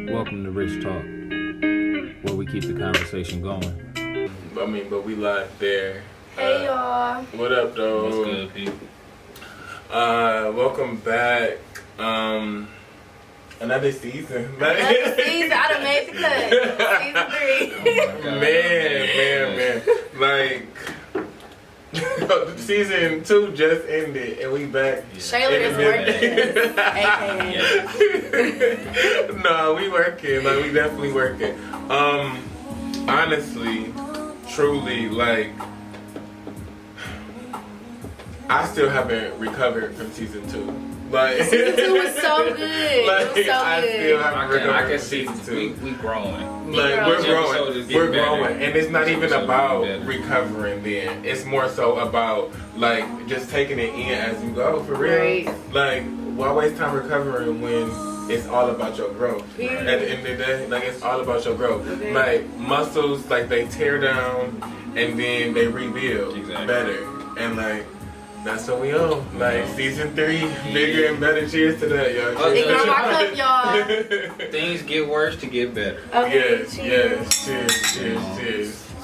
Welcome to Rich Talk, where we keep the conversation going. But we live there. Hey y'all. What up, though? What's good, people? Welcome back. Another season. Another season. I done made the cut. Season 3. Man. Season 2 just ended and we back. Shayler is working. AKA. No, we working. Like, we definitely working. Honestly, truly, like, I still haven't recovered from season 2. Like, season 2 was so good. Like, it was so I good. still haven't recovered I can from see season 2. we growing. Like, we're growing. We're growing. And it's not even about better. recovering then. It's more so about, like, just taking it in as you go, for real. Right. Like, why waste time recovering when it's all about your growth? Yeah. At the end of the day, like, it's all about your growth. Okay. Like, muscles, like, they tear down and then they rebuild better. And, like, that's what we on. Like, season 3, bigger and better. Cheers to that, y'all. Ignore my cup, y'all. Things get worse to get better. Okay, Yes, cheers. yes.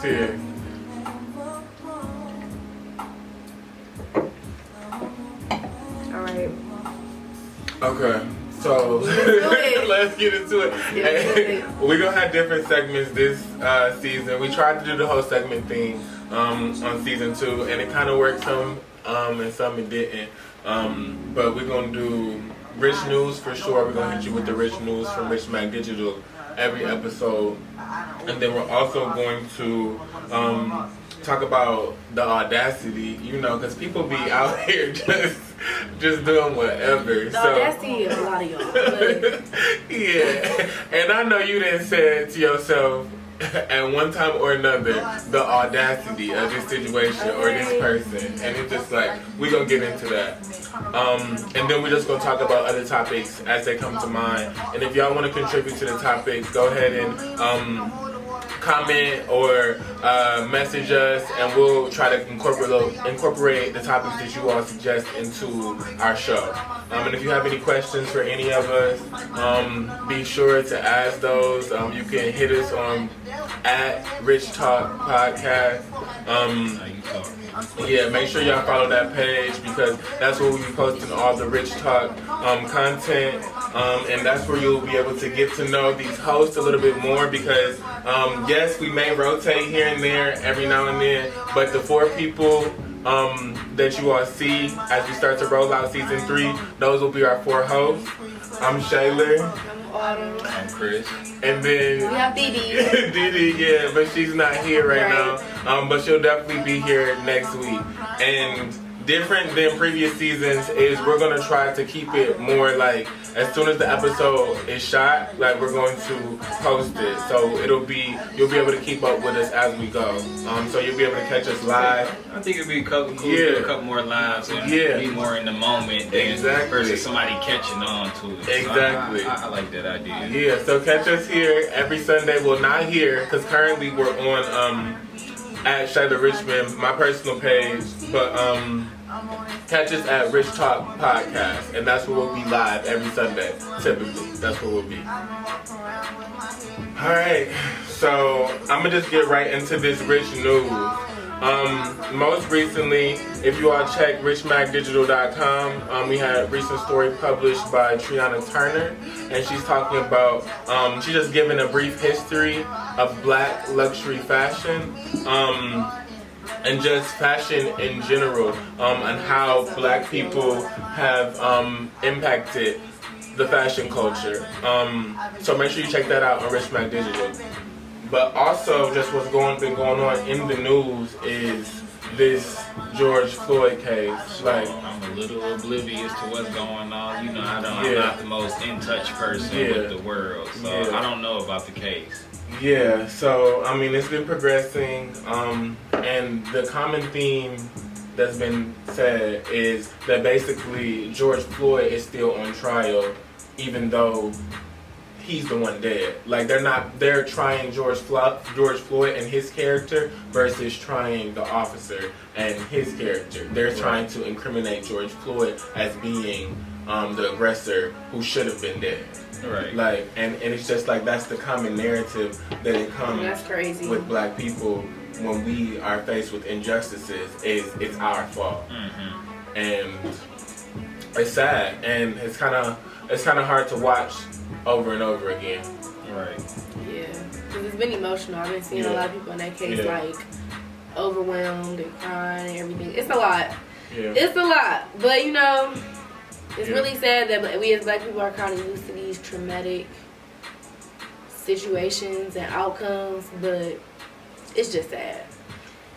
Cheers. Alright. Okay, so let's get into it. We're gonna have different segments this season. We tried to do the whole segment thing on season 2, and it kind of worked some, and some it didn't. But we're gonna do rich news for sure. We're gonna hit you with the rich news from Rich Mac Digital every episode, and then we're also going to talk about the audacity, you know, because people be out here just doing whatever. The audacity of a lot of y'all. But Yeah, and I know you didn't say it to yourself at one time or another, the audacity of this situation or this person, and it's just like, we're gonna get into that. And then we're just gonna talk about other topics as they come to mind. And if y'all want to contribute to the topics, go ahead and comment or message us, and we'll try to incorporate the topics that you all suggest into our show. And if you have any questions for any of us, be sure to ask those. You can hit us on at Rich Talk Podcast. Yeah, make sure y'all follow that page, because that's where we'll be posting all the Rich Talk content, and that's where you'll be able to get to know these hosts a little bit more, because yes, we may rotate here and there every now and then, but the 4 people that you all see as we start to roll out season 3, those will be our 4 hosts. I'm Shayler. I'm Chris. And then we have Didi. Didi, yeah, but she's not here right now. But she'll definitely be here next week. And different than previous seasons is we're gonna try to keep it more like, as soon as the episode is shot, like, we're going to post it. So you'll be able to keep up with us as we go. So you'll be able to catch us live. I think it'd be cool to do a couple more lives and be more in the moment than versus somebody catching on to it. Exactly. So I like that idea. Yeah, so catch us here every Sunday. Well, not here, because currently we're on at Shayler Richmond, my personal page, but catch us at Rich Talk Podcast, and that's where we'll be live every Sunday. Typically, that's where we'll be. All right, so I'm gonna just get right into this rich news. Most recently, if you all check richmacdigital.com, we had a recent story published by Triana Turner, and she's talking about, she's just giving a brief history of Black luxury fashion, and just fashion in general, and how Black people have impacted the fashion culture. So make sure you check that out on Rich Mac Digital. But also, just what's been going on in the news is this George Floyd case. Like, I'm a little oblivious to what's going on. You know, I'm not the most in touch person with the world, so I don't know about the case. Yeah, so I mean, it's been progressing, and the common theme that's been said is that basically George Floyd is still on trial, even though he's the one dead. Like, they're trying George Floyd and his character versus trying the officer and his character. They're trying to incriminate George Floyd as being the aggressor who should have been dead. Right. Like, and it's just like that's the common narrative that it comes That's crazy. with black people when we are faced with injustices. Is it's our fault, and it's sad, and it's kind of hard to watch over and over again. Right. Yeah, because it's been emotional. I've been seeing a lot of people in that case like overwhelmed and crying and everything. It's a lot. Yeah. It's a lot, but you know. It's really sad that we as black people are kind of used to these traumatic situations and outcomes, but it's just sad.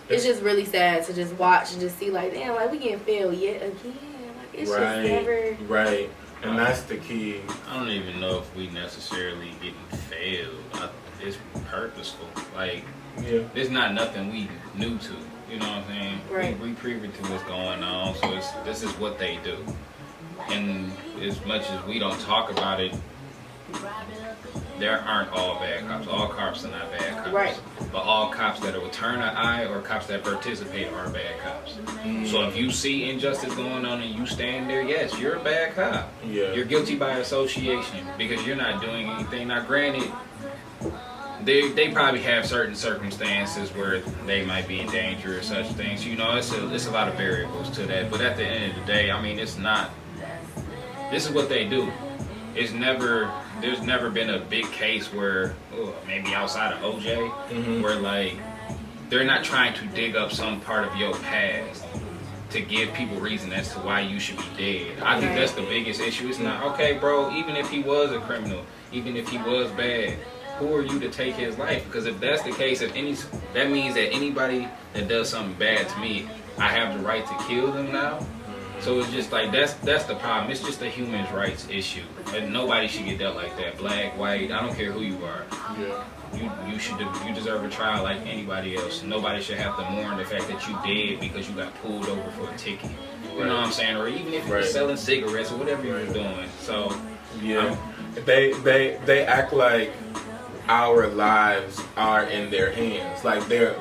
It's just really sad to just watch and just see like, damn, like we getting failed yet again. Like it's just never... Right. And that's the key. I don't even know if we necessarily getting failed. It's purposeful. Like, there's not nothing we new to. You know what I'm saying? Right. We privy to what's going on, so this is what they do. And as much as we don't talk about it, there aren't all bad cops. All cops are not bad cops. Right. But all cops that will turn an eye or cops that participate are bad cops. So if you see injustice going on and you stand there, yes, you're a bad cop. Yeah. You're guilty by association because you're not doing anything. Now, granted, they probably have certain circumstances where they might be in danger or such things. You know, it's a lot of variables to that. But at the end of the day, I mean, it's not. This is what they do. There's never been a big case where, maybe outside of OJ, where like they're not trying to dig up some part of your past to give people reason as to why you should be dead. I think that's the biggest issue. It's not, okay, bro, even if he was a criminal, even if he was bad, who are you to take his life? Because if that's the case, that means that anybody that does something bad to me, I have the right to kill them now. So it's just like that's the problem. It's just a human rights issue, and nobody should get dealt like that. Black, white, I don't care who you are. You deserve a trial like anybody else. Nobody should have to mourn the fact that you dead because you got pulled over for a ticket. You know what I'm saying? Or even if you're selling cigarettes or whatever you're doing. So they act like our lives are in their hands. Like that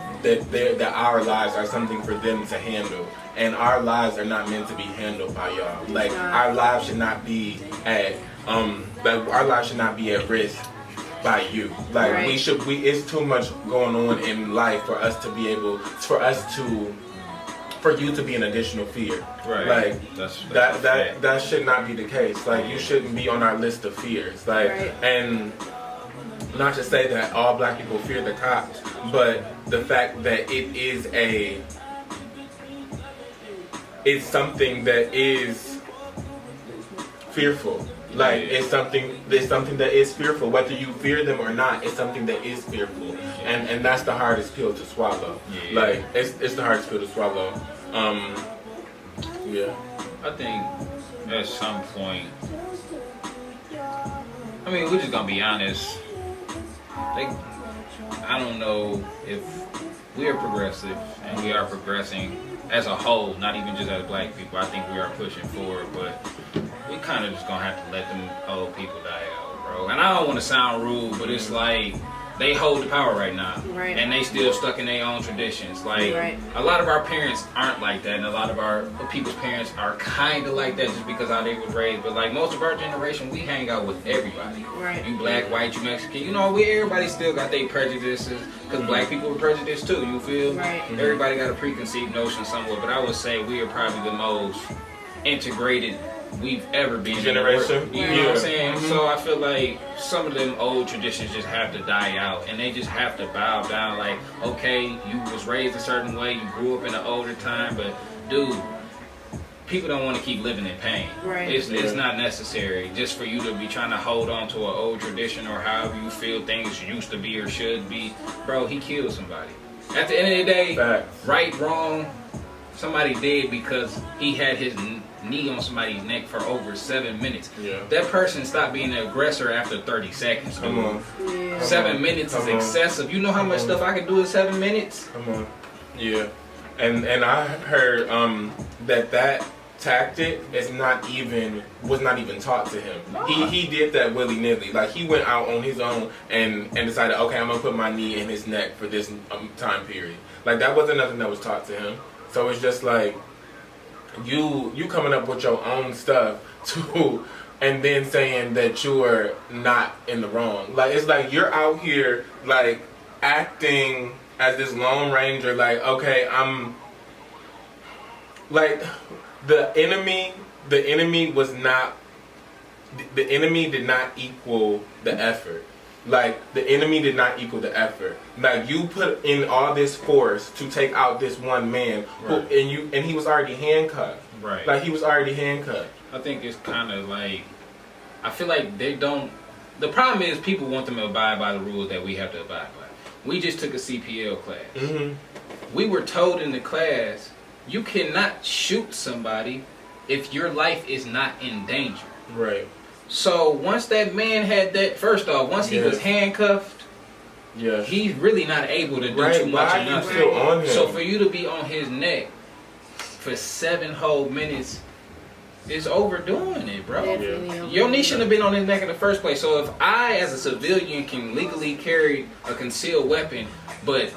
our lives are something for them to handle. And our lives are not meant to be handled by y'all. Like our lives should not be at risk by you. Like it's too much going on in life for us to be able for you to be an additional fear. Right. Like that should not be the case. Like you shouldn't be on our list of fears. Like and not to say that all black people fear the cops, but the fact that it's something that is fearful. Like it's something that is fearful. Whether you fear them or not, it's something that is fearful. And that's the hardest pill to swallow. Yeah. Like it's the hardest pill to swallow. I think at some point, I mean, we're just gonna be honest. Like, I don't know if we are progressive and we are progressing as a whole, not even just as black people. I think we are pushing forward, but we kind of just gonna have to let them old people die out, bro. And I don't want to sound rude, but it's like they hold the power right now, and they still stuck in their own traditions. Like a lot of our parents aren't like that, and a lot of our people's parents are kind of like that just because how they was raised. But like most of our generation, we hang out with everybody. You black, white, you Mexican, you know, everybody still got their prejudices because black people were prejudiced too. You feel? Everybody got a preconceived notion somewhere, but I would say we are probably the most integrated we've ever been generation. You know what I'm saying? So I feel like some of them old traditions just have to die out, and they just have to bow down. Like, okay, you was raised a certain way, you grew up in an older time, but dude, people don't want to keep living in pain. It's not necessary just for you to be trying to hold on to an old tradition or however you feel things used to be or should be. Bro, he killed somebody. At the end of the day, right, wrong, somebody dead because he had his knee on somebody's neck for over 7 minutes. That person stopped being an aggressor after 30 seconds. Come on. 7 minutes is excessive. You know how much stuff I can do in 7 minutes? Come on. Yeah. And I heard that tactic was not even taught to him. He did that willy-nilly. Like he went out on his own and decided, okay, I'm gonna put my knee in his neck for this time period. Like that wasn't nothing that was taught to him. So it's just like you coming up with your own stuff too, and then saying that you're not in the wrong. Like, it's like you're out here like acting as this Lone Ranger. Like, okay, I'm like the enemy. The enemy was not. The enemy did not equal the effort. Like, the enemy did not equal the effort. Like, you put in all this force to take out this one man, Right. and he was already handcuffed. Right. Like, he was already handcuffed. I think it's kind of like, I feel like they don't. The problem is people want them to abide by the rules that we have to abide by. We just took a CPL class. Mm-hmm. We were told in the class, you cannot shoot somebody if your life is not in danger. Right. So once that man had that, first off, once he was handcuffed, he's really not able to do too much Why of you nothing. still on him? So for you to be on his neck for 7 whole minutes is overdoing it, bro. Definitely. Your knee shouldn't have been on his neck in the first place. So if I, as a civilian, can legally carry a concealed weapon, but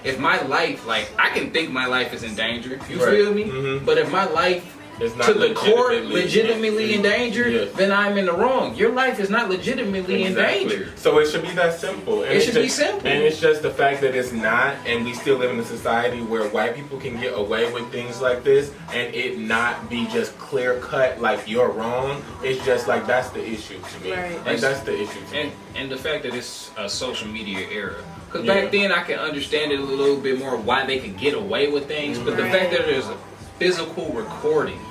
if my life, like, I can think my life is in danger, you feel me? Mm-hmm. But if my life It's not to the court legitimately in danger, then I'm in the wrong. Your life is not legitimately in danger. So it should be that simple. And It should be simple. And it's just the fact that it's not, and we still live in a society where white people can get away with things like this, and it not be just clear cut like you're wrong. It's just like, that's the issue to me. Right. Like, that's the issue to me. And the fact that it's a social media era. Because back then I can understand it a little bit more why they could get away with things, but the fact that there's physical recordings,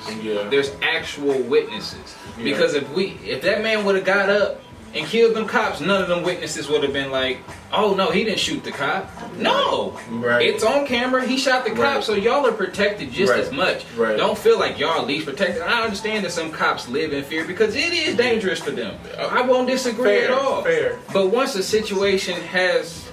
there's actual witnesses. Because if that man would have got up and killed them cops, none of them witnesses would have been like, oh no, he didn't shoot the cop. No, it's on camera. He shot the cop, so y'all are protected just as much. Don't feel like y'all least protected. I understand that some cops live in fear because it is dangerous for them. I won't disagree at all. But once a situation has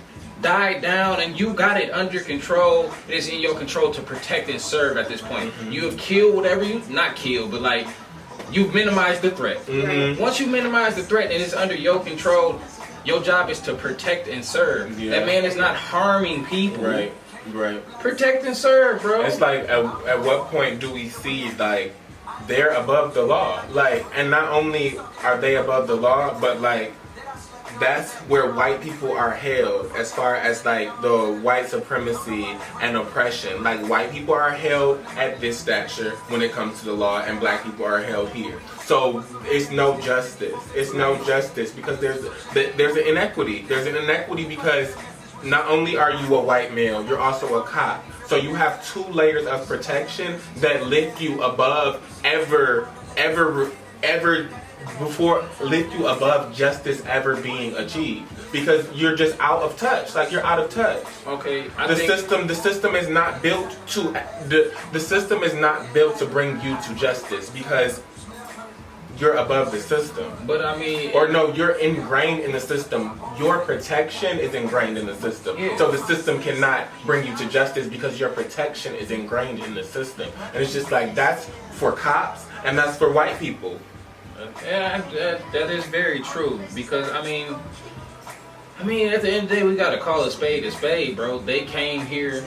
died down and you got it under control, it is in your control to protect and serve at this point. You have killed whatever not killed, but like, you've minimized the threat. Once you minimize the threat and it's under your control, your job is to protect and serve. That man is not harming people. Protect and serve, bro. It's like, at what point do we see, like, they're above the law? Like, and not only are they above the law, but like, that's where white people are held as far as like the white supremacy and oppression. Like, white people are held at this stature when it comes to the law, and black people are held here. So it's no justice. It's no justice because there's an inequity. There's an inequity because not only are you a white male, you're also a cop. So you have 2 layers of protection that lift you above lift you above justice ever being achieved, because you're just out of touch. Like, you're out of touch. Okay, The system is not built to the system is not built to bring you to justice because you're above the system. But I mean, or no, you're ingrained in the system. Your protection is ingrained in the system. So the system cannot bring you to justice because your protection is ingrained in the system. And it's just like, that's for cops and that's for white people. Yeah, that is very true. Because I mean, at the end of the day, we gotta call a spade, bro. They came here,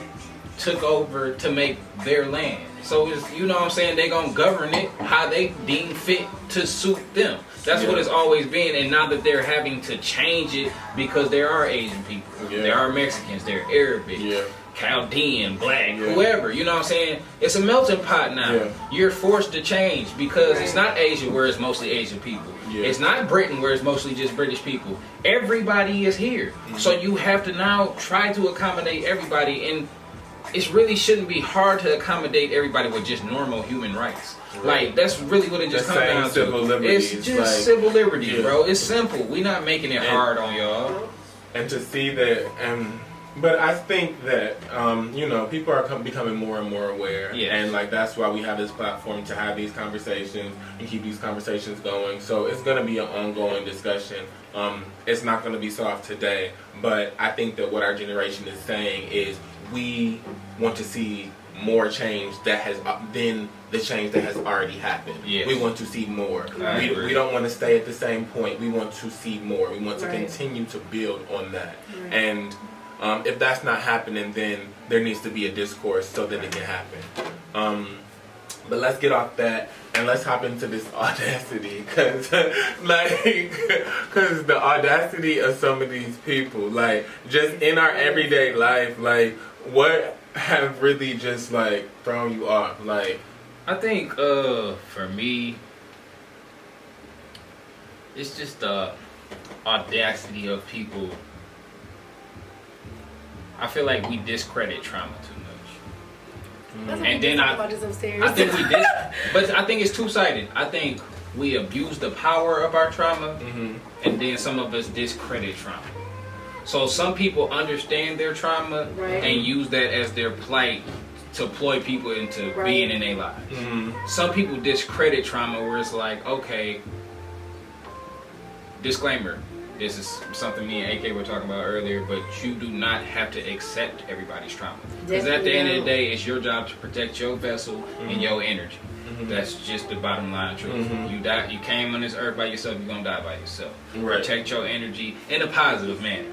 took over to make their land. So it's, you know what I'm saying, they gonna govern it how they deem fit to suit them. That's what it's always been, and now that they're having to change it because there are Asian people, there are Mexicans, there are Arabic, Chaldean, black, whoever, you know what I'm saying? It's a melting pot now. You're forced to change because it's not Asia where it's mostly Asian people. It's not Britain where it's mostly just British people. Everybody is here. So you have to now try to accommodate everybody, and it really shouldn't be hard to accommodate everybody with just normal human rights. Like, that's really what it just comes down to. It's just like, civil liberties, bro. It's simple. We're not making it hard on y'all. And to see that, but I think that, people are becoming more and more aware. And, like, that's why we have this platform to have these conversations and keep these conversations going. So it's going to be an ongoing discussion. It's not going to be solved today. But I think that what our generation is saying is we want to see more change that has been the change that has already happened. We want to see more. We don't want to stay at the same point. We want to see more. We want to continue to build on that. And if that's not happening, then there needs to be a discourse so that it can happen. But let's get off that and let's hop into this audacity, cause the audacity of some of these people, like just in our everyday life, like what have really just like thrown you off, like. I think for me, it's just the audacity of people. I feel like we discredit trauma too much. And then I think but I think it's two-sided. I think we abuse the power of our trauma, and then some of us discredit trauma. So some people understand their trauma and use that as their plight to ploy people into being in their lives. Some people discredit trauma where it's like, okay, disclaimer, this is something me and AK were talking about earlier, but you do not have to accept everybody's trauma. Because at the end of the day, it's your job to protect your vessel and your energy. That's just the bottom line truth. You came on this earth by yourself, you're going to die by yourself. Protect your energy in a positive manner.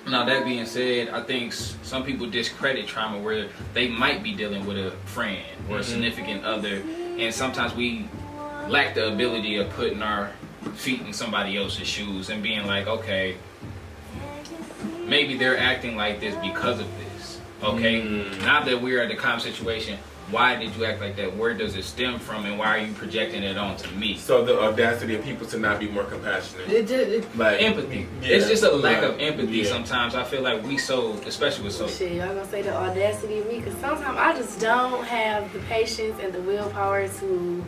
Now, that being said, I think some people discredit trauma where they might be dealing with a friend or a significant other, and sometimes we lack the ability of putting our feet in somebody else's shoes and being like, okay, maybe they're acting like this because of this. Okay, now that we're at the calm situation, why did you act like that? Where does it stem from, and why are you projecting it onto me? So the audacity of people to not be more compassionate. Like empathy. It's just a lack of empathy sometimes. I feel like we especially with Shit, y'all gonna say the audacity of me, because sometimes I just don't have the patience and the willpower to.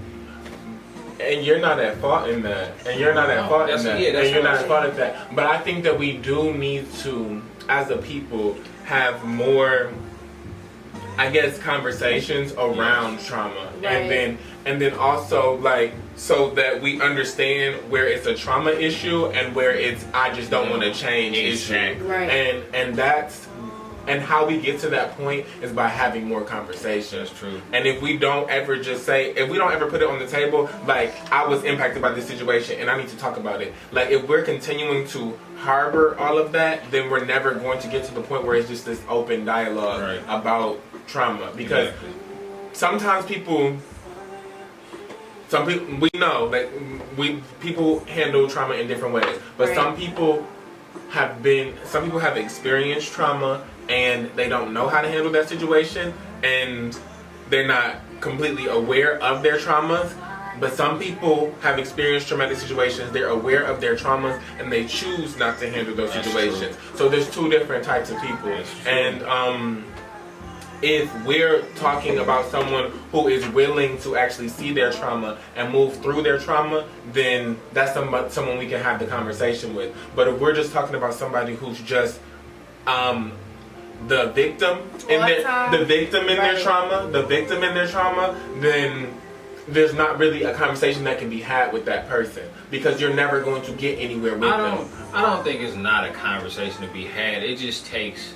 And you're not at fault in that. And you're not at fault in that. And you're not at fault in that. But I think that we do need to, as a people, have more, I guess, conversations around trauma, and then also like so that we understand where it's a trauma issue and where it's I just don't want to change issue, and that's and how we get to that point is by having more conversations. That's true. And if we don't ever just say, if we don't ever put it on the table, like I was impacted by this situation and I need to talk about it. Like if we're continuing to harbor all of that, then we're never going to get to the point where it's just this open dialogue about trauma, because sometimes people we know that people handle trauma in different ways, but some people have experienced trauma and they don't know how to handle that situation, and they're not completely aware of their traumas. But some people have experienced traumatic situations, they're aware of their traumas, and they choose not to handle those situations. So there's two different types of people. And if we're talking about someone who is willing to actually see their trauma and move through their trauma, then that's someone we can have the conversation with. But if we're just talking about somebody who's just the victim in their trauma, then there's not really a conversation that can be had with that person, because you're never going to get anywhere with them. I don't think it's not a conversation to be had. It just takes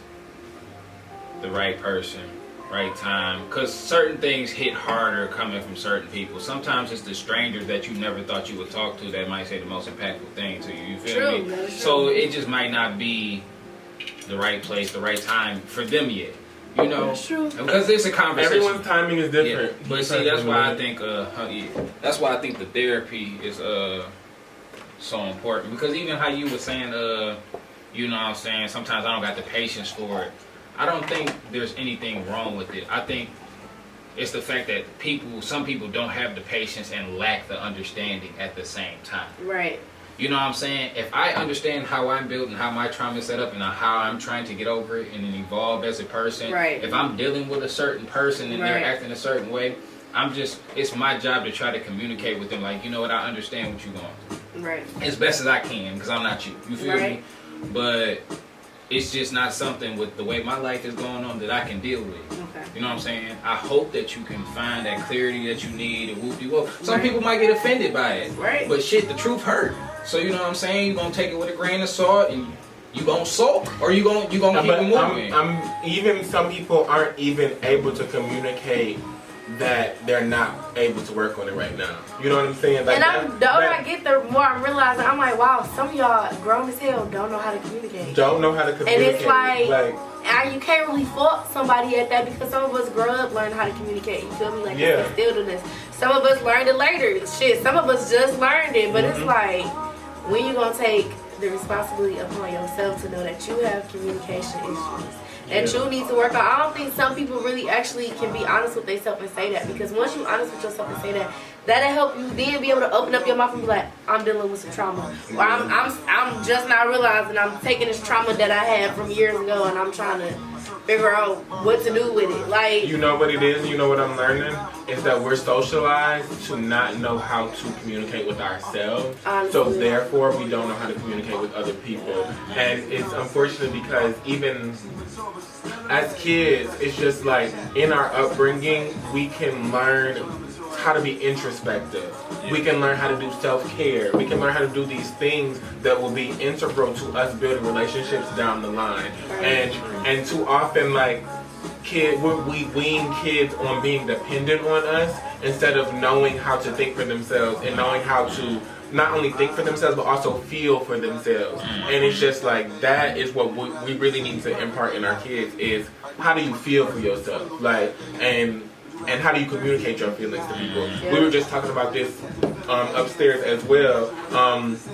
the right person, right time, because certain things hit harder coming from certain people. Sometimes it's the strangers that you never thought you would talk to that might say the most impactful thing to you. You feel me? So it just might not be the right place, the right time for them yet. You know, because it's a conversation. Everyone's timing is different. Yeah. But see, that's why I think that's why I think the therapy is so important. Because even how you were saying, you know what I'm saying, sometimes I don't got the patience for it. I don't think there's anything wrong with it. I think it's the fact that some people don't have the patience and lack the understanding at the same time. Right. You know what I'm saying? If I understand how I'm built and how my trauma is set up and how I'm trying to get over it and then evolve as a person, if I'm dealing with a certain person and they're acting a certain way, it's my job to try to communicate with them like, you know what, I understand what you're going through. Right. As best as I can, because I'm not you. You feel me? But it's just not something with the way my life is going on that I can deal with. Okay. You know what I'm saying? I hope that you can find that clarity that you need and whoop-de-whoop. Some people might get offended by it. Right. But shit, the truth hurt. So you know what I'm saying? You're gonna take it with a grain of salt and you gonna sulk, or you gonna keep it moving. Even some people aren't even able to communicate that they're not able to work on it right now. You know what I'm saying? Like, and the older I get, the more I'm realizing, I'm like, wow, some of y'all grown as hell don't know how to communicate. Don't know how to communicate. And it's like and you can't really fault somebody at that because some of us grow up learning how to communicate. You feel me? Like, it's instilled in us. Some of us learned it later. Shit, some of us just learned it. But it's like, when you gonna take the responsibility upon yourself to know that you have communication issues that you need to work on. I don't think some people really actually can be honest with themselves and say that, because once you're honest with yourself and say that, that'll help you then be able to open up your mouth and be like, I'm dealing with some trauma, or I'm just not realizing I'm taking this trauma that I had from years ago and I'm trying to figure out what to do with it. Like, you know what it is, you know what I'm learning is that we're socialized to not know how to communicate with ourselves. Honestly. So therefore we don't know how to communicate with other people. And it's unfortunate because even as kids, it's just like in our upbringing, we can learn how to be introspective. We can learn how to do self-care. We can learn how to do these things that will be integral to us building relationships down the line. And too often, like, we wean kids on being dependent on us instead of knowing how to think for themselves and knowing how to not only think for themselves but also feel for themselves. And it's just like, that is what we really need to impart in our kids, is how do you feel for yourself, like, and how do you communicate your feelings to people? We were just talking about this upstairs as well.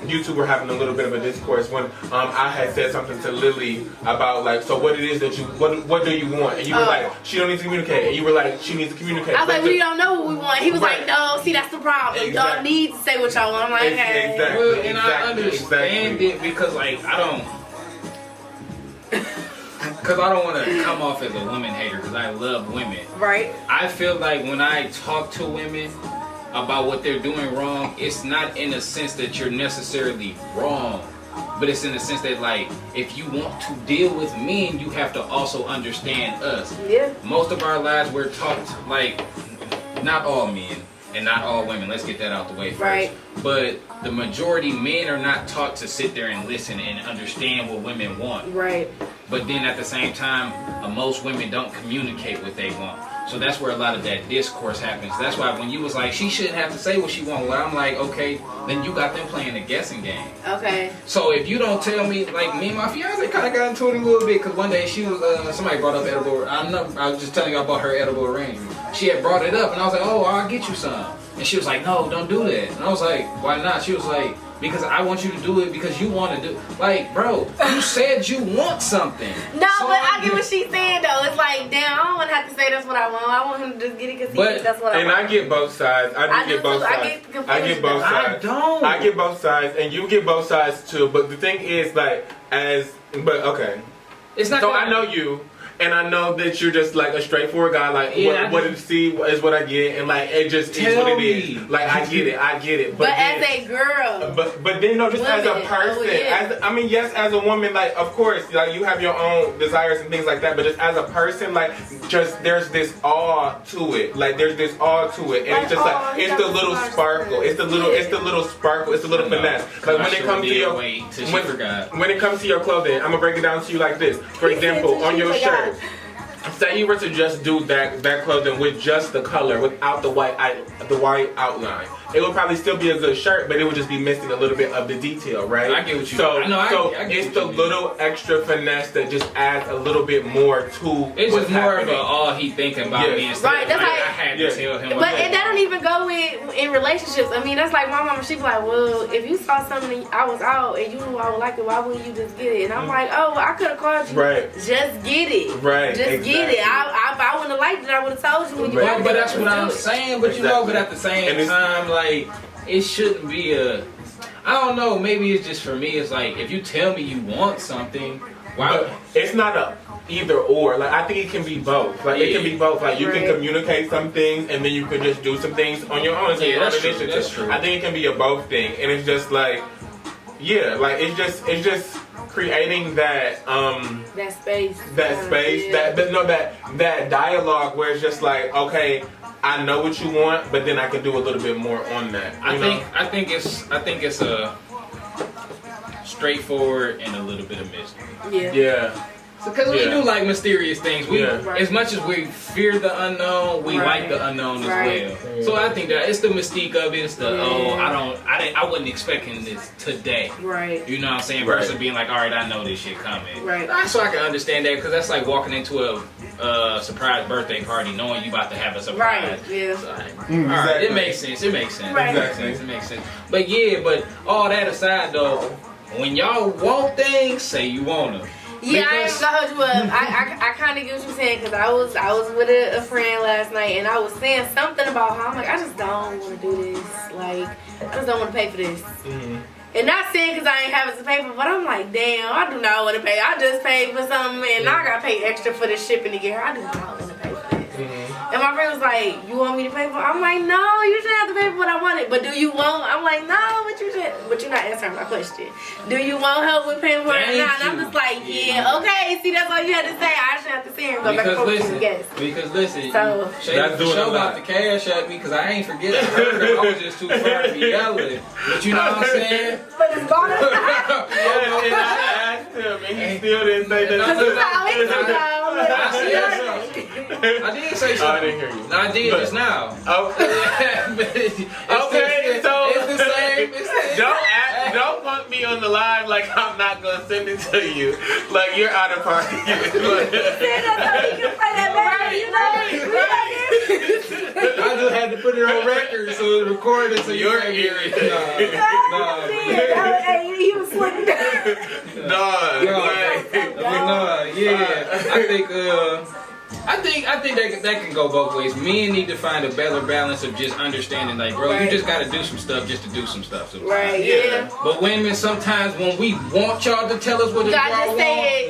You two were having a little bit of a discourse when I had said something to Lily about, like, so what it is that what do you want? And you were like, she don't need to communicate. And you were like, she needs to communicate. I was like, we don't know what we want. He was like, no, see, that's the problem. Y'all need to say what y'all want. I'm like, okay. Exactly. Well, and I understand it because, like, I don't want to come off as a woman hater because I love women. Right. I feel like when I talk to women about what they're doing wrong, it's not in a sense that you're necessarily wrong, but it's in the sense that, like, if you want to deal with men, you have to also understand us. Yeah. Most of our lives we're taught, like, not all men and not all women, let's get that out the way first. Right. But the majority men are not taught to sit there and listen and understand what women want. Right. But then at the same time, most women don't communicate what they want. So that's where a lot of that discourse happens. That's why when you was like, she shouldn't have to say what she wants, well, I'm like, okay, then you got them playing a guessing game. Okay. So if you don't tell me, like, me and my fiance kind of got into it a little bit, because one day she was, somebody brought up edible, I was just telling you about her edible arrangement. She had brought it up, and I was like, oh, I'll get you some. And she was like, no, don't do that. And I was like, why not? She was like, because I want you to do it because you want to do. Like, bro, you said you want something. No, so but I get what she's saying though. It's like, damn, I don't want to have to say that's what I want. I want him to just get it because he thinks that's what I want. And I get both sides. I get both sides. I get both sides. I don't. I get both sides, and you get both sides too. But the thing is, like, okay. It's not. So I know you. And I know that you're just like a straightforward guy. Like, what you see is what I get, and like it just is what it is. Like, I get it. But then, as a girl, but then no, just as a person. Yes, as a woman, like, of course, like, you have your own desires and things like that. But just as a person, like, just there's this awe to it. Like, there's this awe to it, and it's just like it's the little sparkle. It's the little sparkle. It's the little finesse. Like, when it comes to your when it comes to your clothing, I'm gonna break it down to you like this. For example, on your shirt. Say you were to just do that clothing with just the color, without the white outline. It would probably still be a good shirt, but it would just be missing a little bit of the detail, right? I get what you mean. So it's the little extra finesse that just adds a little bit more to it's what's just more happening. of a he thinking about me instead. Right, that's like, like, I had to tell him. But and that don't even go in relationships. I mean, that's like my mama. She be like, well, if you saw something I was out and you knew I would like it, why wouldn't you just get it? And I'm like, oh, well, I could have called you. Right. Just get it. Right. Just get it. If I wouldn't have liked it, I would have told you when you Right, wanted but it. that's what I'm saying. But you know, but at the same time, like, it shouldn't be I don't know, maybe it's just for me, it's like, if you tell me you want something, why? It's not a either or. Like, I think it can be both. Like, it can be both. Like, you can communicate some things, and then you can just do some things on your own. That's true. I think it can be a both thing, and it's just like, like, it's just creating that space, that dialogue where it's just like, okay, I know what you want, but then I can do a little bit more on that. I think it's a straightforward and a little bit of mystery. Yeah. Because we do like mysterious things. We, Right. as much as we fear the unknown, we like the unknown as well. So I think that it's the mystique of it. It's the I wasn't expecting this today. Right. You know what I'm saying? Right. Versus being like, all right, I know this shit coming. Right. So I can understand that because that's like walking into a surprise birthday party knowing you about to have a surprise. Right. Yeah. So, all right, it makes sense. It makes sense. Right. It makes sense. But yeah, but all that aside though, when y'all want things, say you want them. Yeah, I ain't gonna hold you up. I kind of get what you're saying because I was with a friend last night and I was saying something about how I'm like, I just don't want to do this. Like, I just don't want to pay for this. Mm-hmm. And not saying because I ain't having to pay for, but I'm like, damn, I do not want to pay. I just paid for something and now I gotta pay extra for the shipping to get here. I do not want to pay for this. And my friend was like, you want me to pay for it? I'm like, no, you shouldn't have to pay for what I wanted. But do you want? I'm like, no, but you should. But you're not answering my question. Do you want help with paying for it or not? And I'm just like, yeah, okay. See, that's all you had to say. I shouldn't have to sit here and go back and forth to the guest. Because listen, So, Shayler for sure about the cash at me because I ain't forget I heard her. I was just too far to be yelling. But you know what I'm saying? but it's gone. And I asked him, and he still didn't say that. I did say something. I didn't hear you. I did just now. Okay, so it's the same. Don't put me on the line like I'm not gonna send it to you. Like you're out of pocket. I just had to put it on record so it's recorded so You're can hear it. He was slipping down. I think that can go both ways. Men need to find a better balance of just understanding, like, bro, you just gotta do some stuff just to do some stuff. Sometimes. Right, yeah. But women, sometimes when we want y'all to tell us what it's wrong,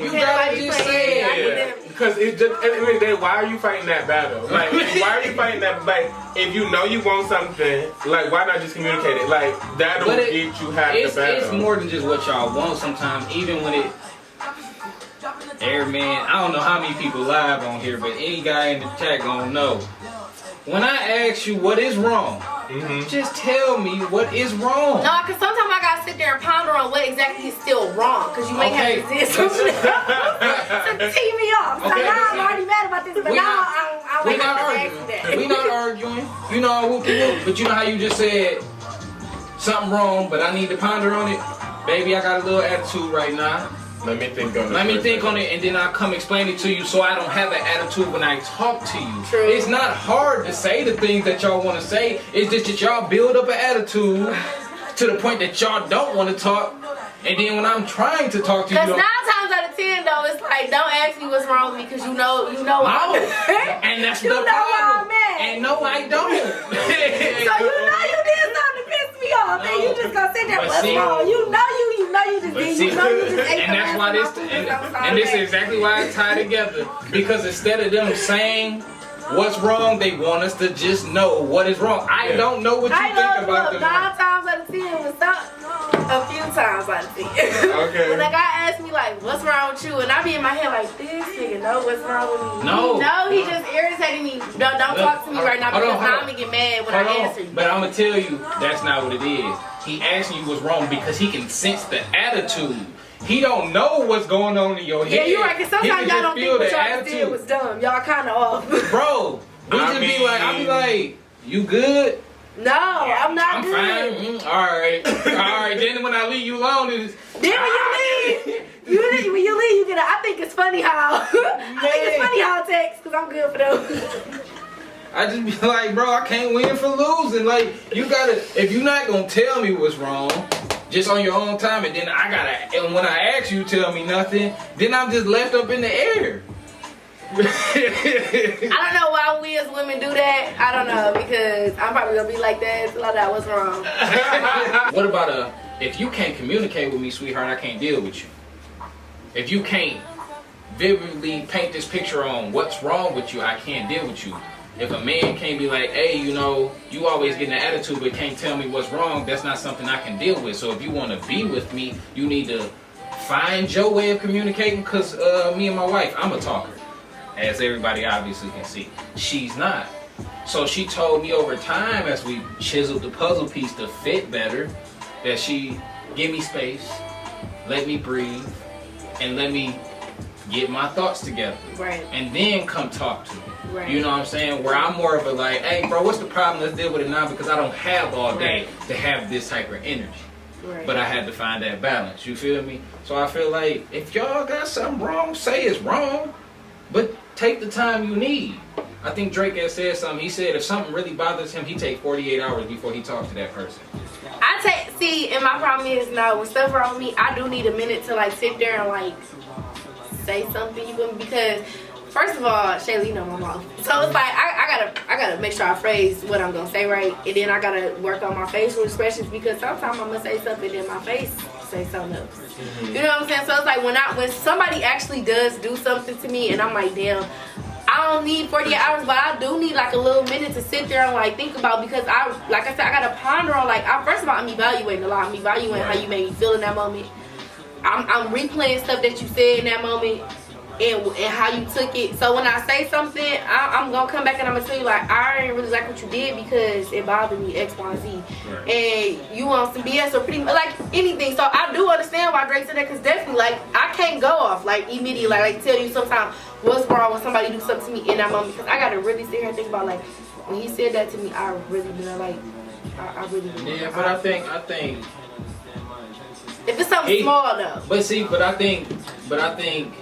you gotta just say it. Because it's just, at the end of the day, why are you fighting that battle? Like, why are you fighting that? Like, if you know you want something, like, why not just communicate it? Like, that'll get you half the battle. It's more than just what y'all want sometimes, even when it. Man, I don't know how many people live on here, but any guy in the chat gonna know. When I ask you what is wrong, just tell me what is wrong. No, because sometimes I gotta sit there and ponder on what exactly is still wrong, because you may have to do something to tee me off. So now I'm already mad about this, but we're not arguing. We're not arguing. You know, but you know how you just said something wrong, but I need to ponder on it. Baby, I got a little attitude right now. Let me think on it. Let me think on it, and then I'll come explain it to you so I don't have an attitude when I talk to you. True. It's not hard to say the things that y'all want to say. It's just that y'all build up an attitude to the point that y'all don't want to talk. And then when I'm trying to talk to you, because 9 times out of 10 though, it's like, don't ask me what's wrong with me because you know and that's the problem. And no, I don't. So you know you did something to piss me off, and you just gonna sit there, what's wrong? You know you just did, you know you just ate. And that's why this is exactly why I tie together, because instead of them saying what's wrong, they want us to just know what is wrong. I don't know what you think about them. 9 times out of 10 was a few times out of 10. Okay. When a guy asked me like, what's wrong with you? And I be in my head like, this nigga know what's wrong with me. No, he just irritating me. Don't talk to me right now because now I'm gonna get mad when I answer you. But I'm gonna tell you, that's not what it is. He asking you what's wrong because he can sense the attitude. He don't know what's going on in your head. Yeah, you're right. Because sometimes y'all don't think what y'all just did was dumb. Y'all kind of off. Bro, I'll be like, you good? No, I'm not good. I'm fine. All right. Then when I leave you alone, when you leave, you get. I think it's funny how. I text because I'm good for those. I just be like, bro, I can't win for losing. Like, you gotta. If you're not gonna tell me what's wrong, just on your own time, and then and when I ask you, tell me nothing, then I'm just left up in the air. I don't know why we as women do that. I don't know, because I'm probably gonna be like that until I know what's wrong. What about if you can't communicate with me, sweetheart, I can't deal with you. If you can't vividly paint this picture on what's wrong with you, I can't deal with you. If a man can't be like, hey, you know, you always getting an attitude but can't tell me what's wrong, that's not something I can deal with. So if you want to be with me, you need to find your way of communicating, because me and my wife, I'm a talker. As everybody obviously can see, she's not. So she told me over time, as we chiseled the puzzle piece to fit better, that she give me space, let me breathe, and let me get my thoughts together, Right. and then come talk to me. Right. You know what I'm saying? Where I'm more of a like, hey, bro, what's the problem? Let's deal with it now because I don't have all day to have this type of energy. Right. But I had to find that balance. You feel me? So I feel like if y'all got something wrong, say it's wrong, but take the time you need. I think Drake has said something. He said if something really bothers him, he take 48 hours before he talks to that person. And my problem is now when stuff wrong with me, I do need a minute to like sit there and like say something. You feel me? Because first of all, Shayler, you know my mom. So it's like I gotta make sure I phrase what I'm gonna say right, and then I gotta work on my facial expressions because sometimes I'm gonna say something and my face say something else. You know what I'm saying? So it's like when somebody actually does do something to me and I'm like, damn, I don't need 48 hours, but I do need like a little minute to sit there and like think about because like I said, I gotta ponder on like first of all I'm evaluating a lot. I'm evaluating how you made me feel in that moment. I'm replaying stuff that you said in that moment. And how you took it. So when I say something, I'm gonna come back and I'm gonna tell you like I didn't really like what you did because it bothered me X, Y, Z. Right. And you want some BS or pretty much like anything. So I do understand why Drake said that because definitely like I can't go off like immediately like tell you sometimes what's wrong when somebody do something to me in that moment because I gotta really sit here and think about like when he said that to me I really didn't like I really didn't. Yeah, but I think if it's something small though. But I think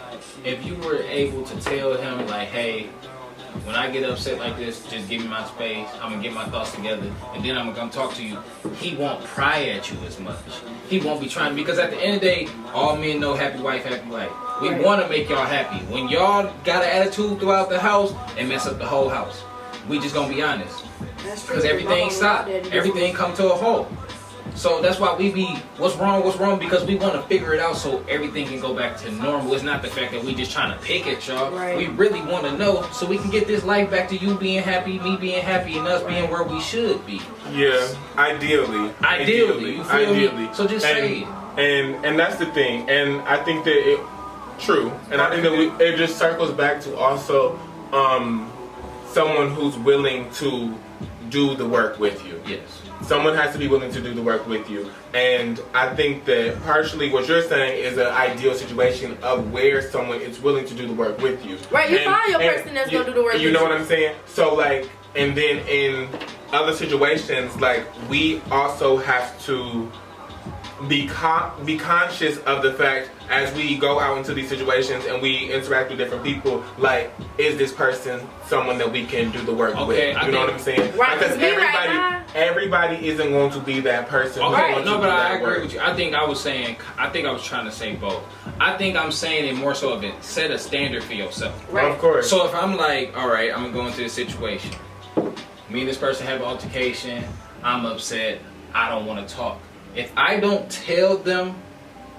if you were able to tell him like, hey, when I get upset like this, just give me my space. I'm gonna get my thoughts together, and then I'm gonna come talk to you. He won't pry at you as much. He won't be trying because at the end of the day, all men know happy wife, happy life. We want to make y'all happy. When y'all got an attitude throughout the house, it mess up the whole house. We just gonna be honest, because everything stopped. Everything come to a halt. So that's why we be, what's wrong, because we want to figure it out so everything can go back to normal. It's not the fact that we just trying to pick at y'all. Right. We really want to know so we can get this life back to you being happy, me being happy, and us being where we should be. Yeah, ideally. You feel me? So just say it. And that's the thing. And I think that true. And I think that it just circles back to also someone who's willing to do the work with you. Yes. Someone has to be willing to do the work with you. And I think that partially what you're saying is an ideal situation of where someone is willing to do the work with you. Right, you find your person that's going to do the work with you. You know what I'm saying? So like, and then in other situations, like we also have to be conscious of the fact as we go out into these situations and we interact with different people, like, is this person someone that we can do the work with? You know what I'm saying? Right, because everybody isn't going to be that person. Okay, no, but I agree with you. I think I was trying to say both. I think I'm saying it more so of it, set a standard for yourself. Right. Of course. So if I'm like, all right, I'm going to go into this situation. Me and this person have an altercation. I'm upset. I don't want to talk. If I don't tell them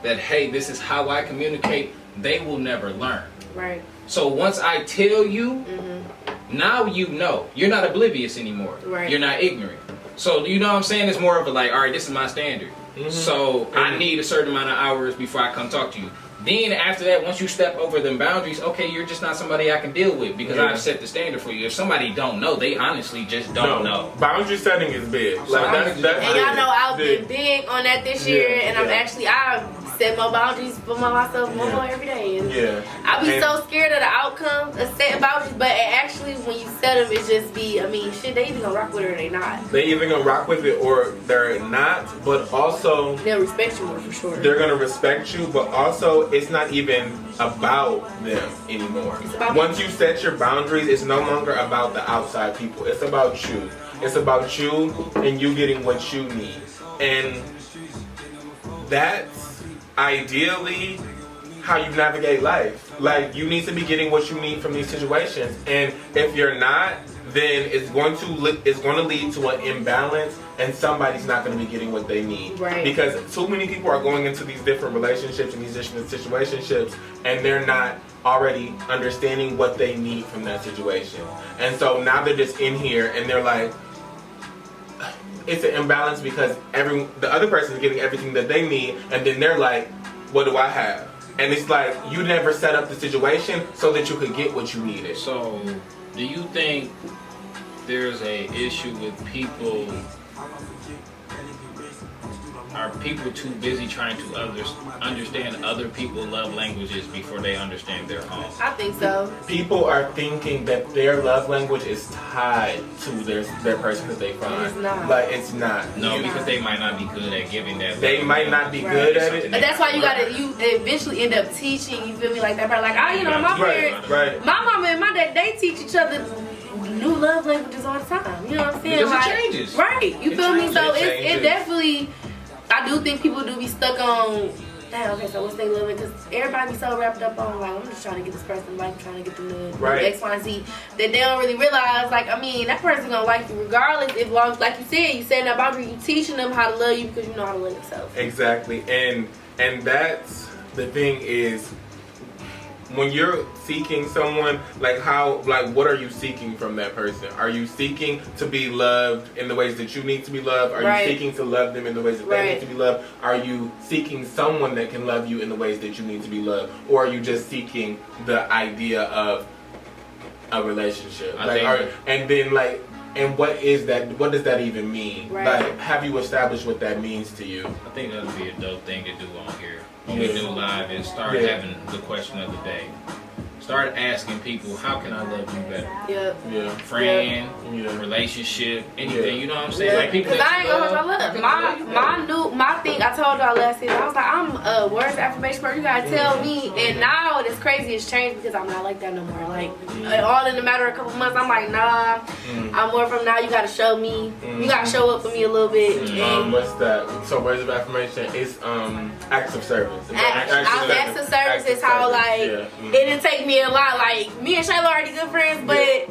that, hey, this is how I communicate, they will never learn. Right. So once I tell you, now you know. You're not oblivious anymore. Right. You're not ignorant. So you know what I'm saying? It's more of a like, all right, this is my standard. So I need a certain amount of hours before I come talk to you. Then after that, once you step over them boundaries, okay, you're just not somebody I can deal with because I've set the standard for you. If somebody don't know, they honestly just don't know. Boundary setting is big. Like, and y'all know I've been big on that this year, and I've set my boundaries for myself more every day. And I be so scared of the outcome of setting boundaries, but actually when you set them, it just be, I mean, shit, they either gonna rock with it or they not. They either gonna rock with it or they're not, but also they'll respect you more for sure. They're gonna respect you, but also it's not even about them anymore. Once you set your boundaries, it's no longer about the outside people. It's about you. It's about you and you getting what you need. And that's ideally how you navigate life. Like, you need to be getting what you need from these situations. And if you're not, then it's going to lead to an imbalance, and somebody's not going to be getting what they need. Right. Because too many people are going into these different relationships and these different situationships, and they're not already understanding what they need from that situation. And so now they're just in here, and they're like, it's an imbalance because the other person is getting everything that they need, and then they're like, what do I have? And it's like, you never set up the situation so that you could get what you needed. So, do you think there's a issue with people are people too busy trying to understand other people's love languages before they understand their own? I think so. People are thinking that their love language is tied to their person that they find. It's not. But it's not. No, because they might not be good at giving that. They might not be good at it. But that's why you eventually end up teaching, you feel me, like that part. Like, my parents, my mama and my dad, they teach each other new love languages all the time. You know what I'm saying? Because like, it changes. Right. You feel me? So it changes. definitely, I do think people do be stuck on, damn, okay, so what's they loving? Because everybody be so wrapped up on, like, I'm just trying to get this person like, trying to get them to X, Y, and Z, that they don't really realize, like, I mean, that person gonna like you regardless, if long, like you said, you setting that boundary, you teaching them how to love you because you know how to love yourself. Exactly. And that's the thing is, when you're seeking someone, what are you seeking from that person? Are you seeking to be loved in the ways that you need to be loved? Are you seeking to love them in the ways that they need to be loved? Are you seeking someone that can love you in the ways that you need to be loved? Or are you just seeking the idea of a relationship? And what is that? What does that even mean? Right. Like, have you established what that means to you? I think that would be a dope thing to do on here. When we do live is start having the question of the day. Start asking people, how can I love you better? Yep. Yeah. Friend, relationship, anything. You know what I'm saying? Yeah. Like people. Because I ain't gonna hold y'all up. My thing, I told y'all last season, I was like, I'm a words affirmation person. You gotta tell me. And now it's crazy. It's changed because I'm not like that no more. Like, all in a matter of a couple months, I'm like, nah. I'm more from now. You gotta show me. You gotta show up for me a little bit. What's that? So words of affirmation is acts of service. Acts of service is how, like, it didn't take me a lot. Like, me and Shayler already good friends, but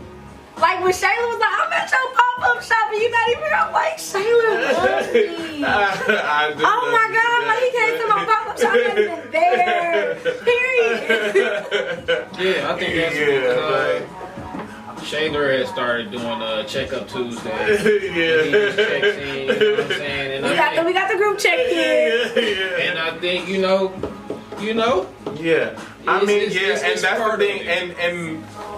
like when Shayler was like, I'm at your pop-up shop and you not even here, I'm like, Shayler loves me. Oh my God, like, he came to my pop-up shop and even there. Period. Yeah, I think that's Shayler has started doing Check-Up Tuesday. He just checks in, you know what I'm saying? And we got the group check in. And I think, you know. Yeah. I mean, and that's the thing.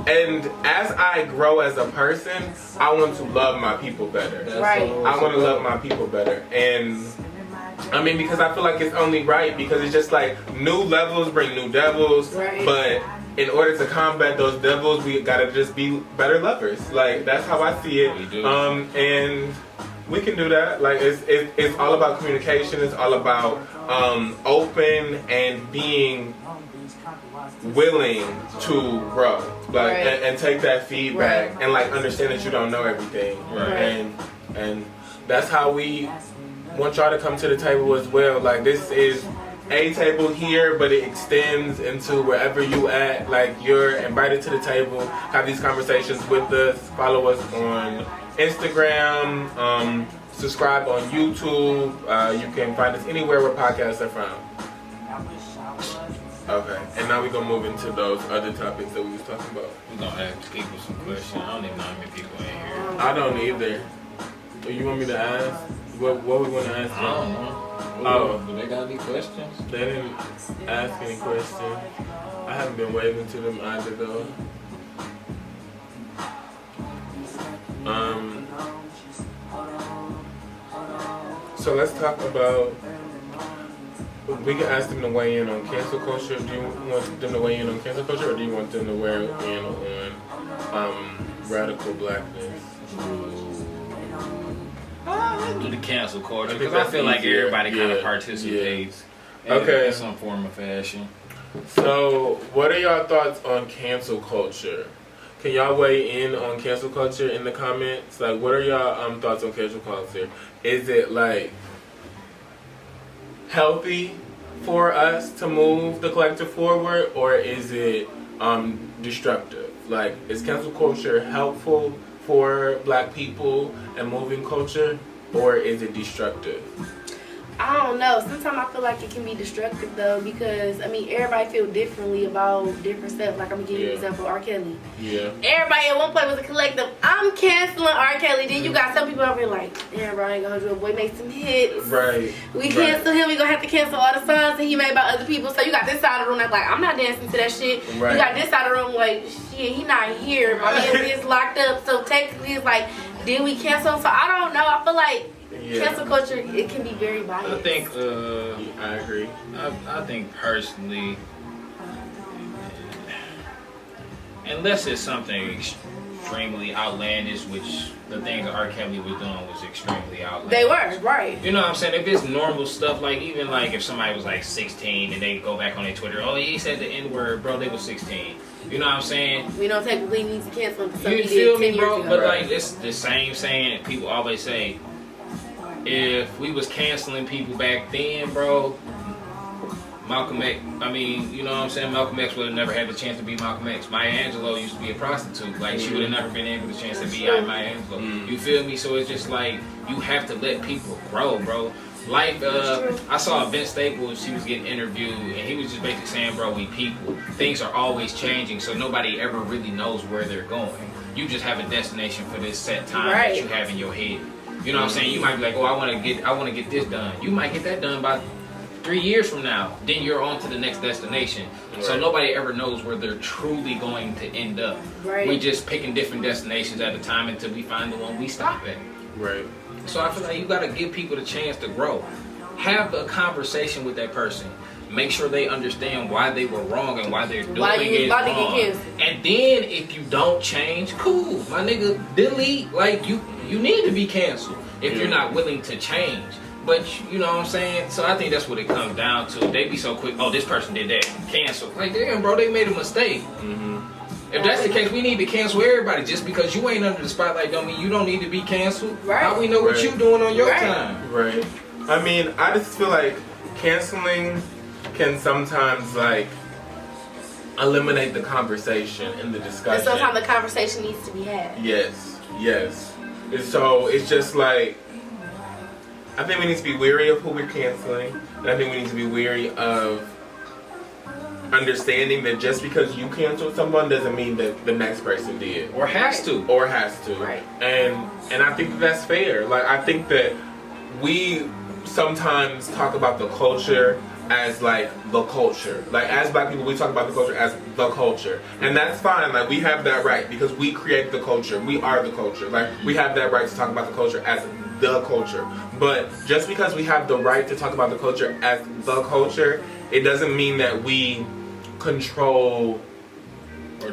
And as I grow as a person, I want to love my people better. Right. I want to love my people better. And I mean, because I feel like it's only right, because it's just like new levels bring new devils. Right. But in order to combat those devils, we gotta just be better lovers. Like, that's how I see it. We do. And we can do that. Like, it's all about communication. It's all about open and being willing to grow, like, and take that feedback and like understand that you don't know everything. And that's how we want y'all to come to the table as well. Like, this is a table here, but it extends into wherever you at. Like, you're invited to the table, have these conversations with us, follow us on Instagram, subscribe on YouTube. You can find us anywhere where podcasts are found. Okay, and now we're gonna move into those other topics that we was talking about. We're gonna ask people some questions. I don't even know how many people in here. I don't either. You want me to ask? What we want to ask? I don't know. Oh, Do they got any questions? they didn't ask any questions. I haven't been waving to them either, though. So let's talk about. We can ask them to weigh in on cancel culture. Do you want them to weigh in on cancel culture, or do you want them to weigh in on radical blackness? Let's do the cancel culture, because I that's feel like easier. everybody kind of participates Okay. in some form or fashion. So, what are y'all thoughts on cancel culture? Can y'all weigh in on cancel culture in the comments? Like, what are y'all thoughts on cancel culture? Is it like healthy for us to move the collective forward, or is it destructive? Like, is cancel culture helpful for black people and moving culture, or is it destructive? I don't know. Sometimes I feel like it can be destructive though, because I mean everybody feel differently about different stuff. Like, I'm gonna give you an example, R. Kelly. Yeah. Everybody at one point was a collective, I'm canceling R. Kelly. Then you got some people over here like, damn, bro, I ain't gonna hold you. A boy makes some hits. Right. We cancel him, we gonna have to cancel all the songs that he made by other people. So you got this side of the room that's like, I'm not dancing to that shit. Right. You got this side of the room like, shit, he not here. My man is locked up. So technically it's like, did we cancel him? So I don't know. I feel like cancel culture, it can be very biased. I think, I agree. I think personally, unless it's something extremely outlandish, which the things that R. Kelly was doing was extremely outlandish. They were, right. You know what I'm saying? If it's normal stuff, like even like if somebody was like 16 and they go back on their Twitter, oh, he said the N-word, bro, they was 16. You know what I'm saying? We don't technically need to cancel them. You feel me, bro? But like it's the same saying people always say. If we was canceling people back then, bro, Malcolm X, I mean, you know what I'm saying? Malcolm X would have never had the chance to be Malcolm X. Maya Angelou used to be a prostitute. Like, she would have never been able to chance to be Maya Angelou. You feel me? So it's just like, you have to let people grow, bro. Like, I saw Vince Staples, he was getting interviewed, and he was just basically saying, bro, we people. Things are always changing, so nobody ever really knows where they're going. You just have a destination for this set time that you have in your head. You know what I'm saying? You might be like, oh, I want to get this done. You might get that done by 3 years from now. Then you're on to the next destination. Right. So nobody ever knows where they're truly going to end up. Right. We just picking different destinations at a time until we find the one we stop at. Right. So I feel like you got to give people the chance to grow. Have a conversation with that person. Make sure they understand why they were wrong and why they're doing it wrong. And then if you don't change, cool, my nigga, delete. Like you need to be canceled if you're not willing to change. But you know what I'm saying? So I think that's what it comes down to. They be so quick, oh, this person did that, cancel. Like, damn, bro, they made a mistake. If that's the case, we need to cancel everybody. Just because you ain't under the spotlight don't mean you don't need to be canceled. Right. How we know what you doing on your time? Right. I mean, I just feel like canceling can sometimes like eliminate the conversation and the discussion. And sometimes the conversation needs to be had. Yes. And so it's just like, I think we need to be wary of who we're canceling, and I think we need to be wary of understanding that just because you canceled someone doesn't mean that the next person did. Or has to. Right. And I think that's fair. Like, I think that we sometimes talk about the culture as like the culture. Like, as black people, we talk about the culture as the culture. And that's fine. Like, we have that right because we create the culture. We are the culture. Like, we have that right to talk about the culture as the culture. But just because we have the right to talk about the culture as the culture, it doesn't mean that we control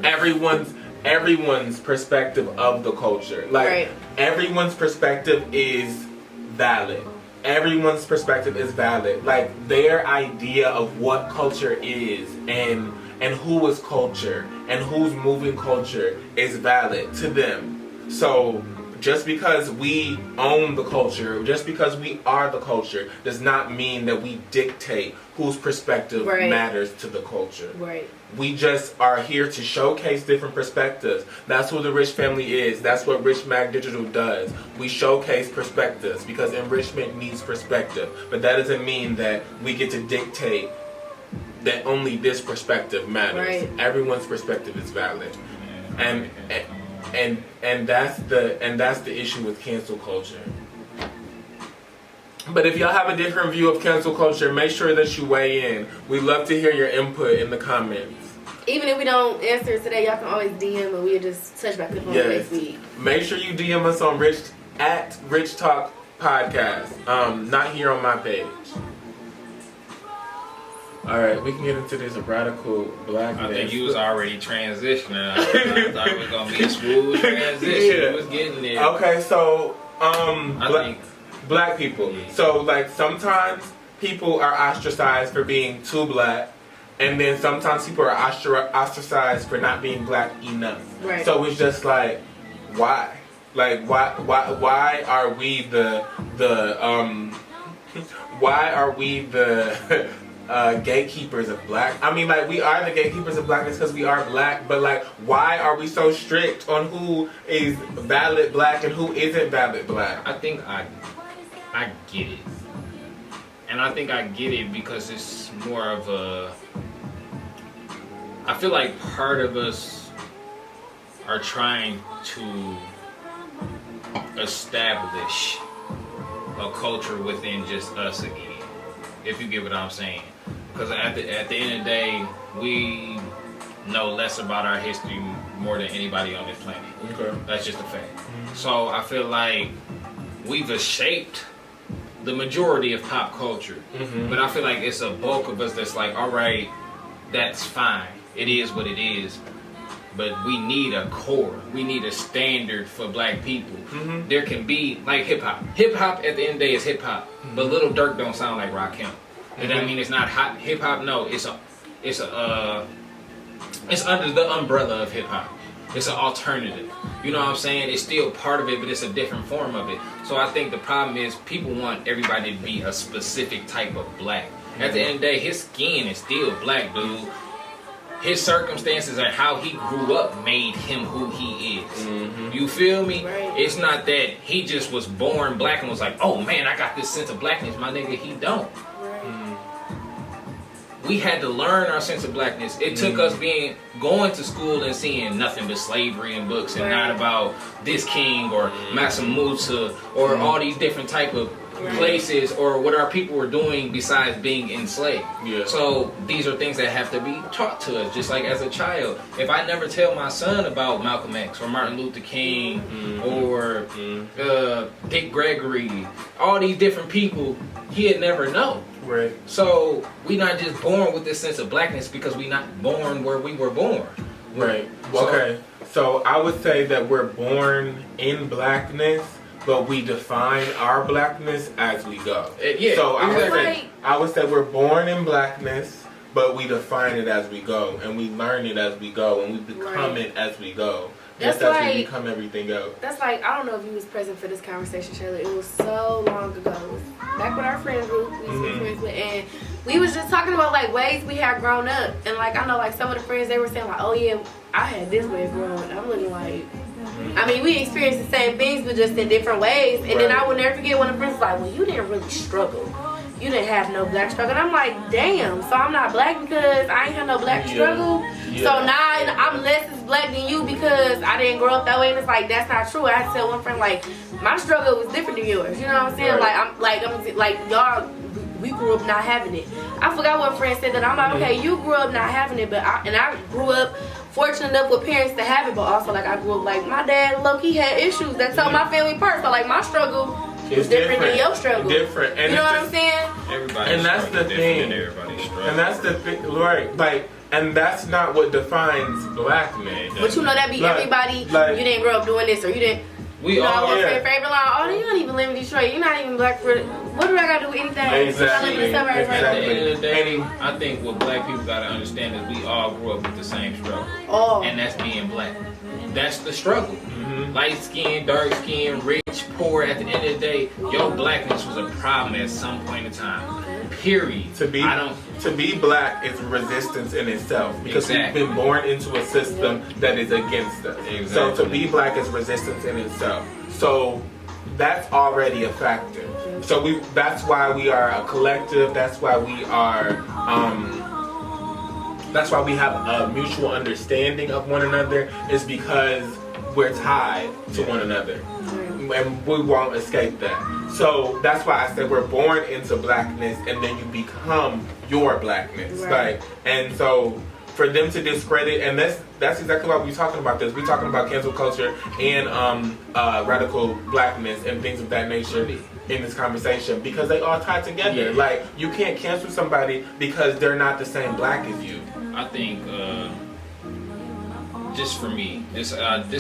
everyone's perspective of the culture. Like, everyone's perspective is valid. Everyone's perspective is valid. Like, their idea of what culture is and who is culture and who's moving culture is valid to them. So just because we own the culture, just because we are the culture, does not mean that we dictate whose perspective matters to the culture. Right. We just are here to showcase different perspectives. That's who the Rich family is. That's what Rich Mag Digital does. We showcase perspectives because enrichment needs perspective. But that doesn't mean that we get to dictate that only this perspective matters. Right. Everyone's perspective is valid. And that's the issue with cancel culture. But if y'all have a different view of cancel culture, make sure that you weigh in. We love to hear your input in the comments. Even if we don't answer it today, y'all can always DM and we'll just touch back up on next week. Make sure you DM us on Rich Talk Podcast. Not here on my page. Alright, we can get into this radical blackness. I think you was already transitioning. I thought it was going to be a smooth transition. You was getting there. Okay, so, black people. Yeah. So, like, sometimes people are ostracized for being too black, and then sometimes people are ostracized for not being black enough. Right. So it's just like, why? Like, why are we the gatekeepers of black? I mean, like, we are the gatekeepers of blackness because we are black, but like, why are we so strict on who is valid black and who isn't valid black? I think I get it. And I think I get it because it's more of a, I feel like part of us are trying to establish a culture within just us again, if you get what I'm saying. Because at the end of the day, we know less about our history more than anybody on this planet. Okay. That's just a fact. Mm-hmm. So I feel like we've shaped the majority of pop culture. But I feel like it's a bulk of us that's like, all right, that's fine. It is what it is. But we need a core. We need a standard for black people. There can be, like hip hop. Hip hop at the end of the day is hip hop. But Lil Durk don't sound like Rakim. Does that mean it's not hot hip hop? No, it's under the umbrella of hip hop. It's an alternative. You know what I'm saying? It's still part of it, but it's a different form of it. So I think the problem is people want everybody to be a specific type of black. At the end of the day, his skin is still black, dude. His circumstances and how he grew up made him who he is. You feel me? Right. It's not that he just was born black and was like, oh man, I got this sense of blackness. My nigga, he don't. We had to learn our sense of blackness. It took us going to school and seeing nothing but slavery in books and not about this king or Massa Musa or all these different type of places or what our people were doing besides being enslaved. So these are things that have to be taught to us, just like as a child. If I never tell my son about Malcolm X or Martin Luther King or Dick Gregory, all these different people, he'd never know. Right. So we not just born with this sense of blackness because we not born where we were born. Right. Okay. So I would say that we're born in blackness, but we define our blackness as we go. So I would say we're born in blackness, but we define it as we go, and we learn it as we go, and we become it as we go. That's like, we become everything else. That's like, I don't know if you was present for this conversation, Shayler. It was so long ago. It was back with our friend group we was friends with, and we was just talking about like ways we had grown up. And like I know like some of the friends, they were saying like, oh yeah, I had this way of growing up. I'm looking like, I mean, we experienced the same things but just in different ways. And then I will never forget when the friends was like, well, you didn't really struggle. You didn't have no black struggle. And I'm like, damn, so I'm not black because I ain't had no black struggle. So now I'm less as black than you because I didn't grow up that way. And it's like, that's not true. I had to tell one friend, like, my struggle was different than yours. You know what I'm saying? Like, I'm like y'all, we grew up not having it. I forgot what friend said that. I'm like, okay, you grew up not having it, but I grew up fortunate enough with parents to have it, but also like I grew up like my dad, low-key had issues that told my family apart. So like my struggle is different than your struggle. Different. And you know what I'm saying? Everybody's thing. Everybody's struggle. And that's the thing, right? Like, and that's not what defines blackness. But you know that be everybody. Like, you didn't grow up doing this, or you didn't. We all favorite line. Oh, you don't even live in Detroit. You're not even black for. What do I got to do with anything? Exactly. I live in the suburbs right now. At the end of the day, I think what black people gotta understand is we all grew up with the same struggle, and that's being black. That's the struggle. Light skin, dark skin, rich, poor. At the end of the day, your blackness was a problem at some point in time. Period. To be black is resistance in itself because we've been born into a system that is against us. So to be black is resistance in itself. So that's already a factor. So that's why we are a collective. That's why we are. That's why we have a mutual understanding of one another. Is because we're tied to one another. And we won't escape that. So that's why I said we're born into blackness and then you become your blackness. Like, and so for them to discredit, and that's exactly why we're talking about this. We're talking about cancel culture and radical blackness and things of that nature in this conversation because they all tie together. Like, you can't cancel somebody because they're not the same black as you. I think just for me, this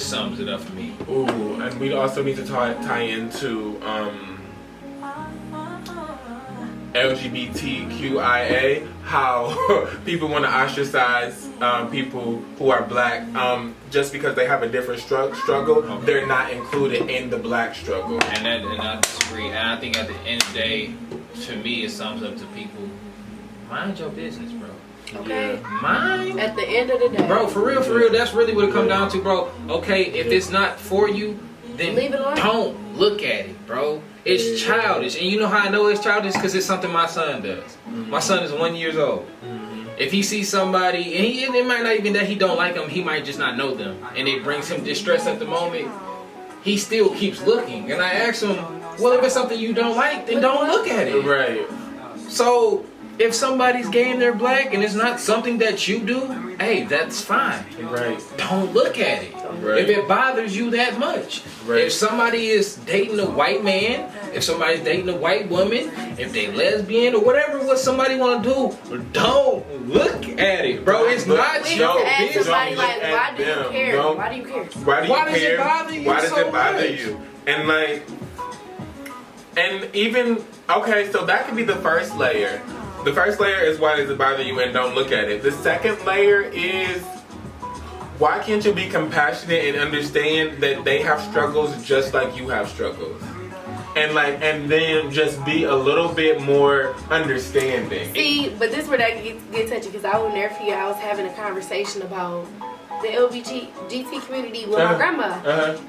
sums it up for me. Ooh, and we also need to tie into LGBTQIA, how people want to ostracize people who are black just because they have a different struggle. They're not included in the black struggle. And I disagree. And I think at the end of the day, to me, it sums up to people: mind your business, bro. Okay. Mine. At the end of the day, bro, for real, that's really what it comes down to, bro. Okay, if it's not for you, then leave it alone. Don't look at it, bro. It's childish, and you know how I know it's childish because it's something my son does. My son is 1 year old. If he sees somebody, and it might not even that he don't like them, he might just not know them, and it brings him distress at the moment. He still keeps looking, and I ask him, well, if it's something you don't like, then don't look at it. Right. So if somebody's gay and they're black and it's not something that you do, hey, that's fine. Right. Don't look at it. Right. If it bothers you that much. Right. If somebody is dating a white man, if somebody's dating a white woman, if they lesbian or whatever what somebody want to do, don't look at it, bro. It's not We your need to ask business. somebody like, why do you them. care? Don't- Why do you care? Why do you Why does care? it bother you Why does so it bother much? you? And like, and even, okay, so that could be the first layer. The first layer is why does it bother you and don't look at it. The second layer is, why can't you be compassionate and understand that they have struggles just like you have struggles? And then just be a little bit more understanding. See, but this is where that get touchy, because I will never forget I was having a conversation about the LGBT community with my grandma.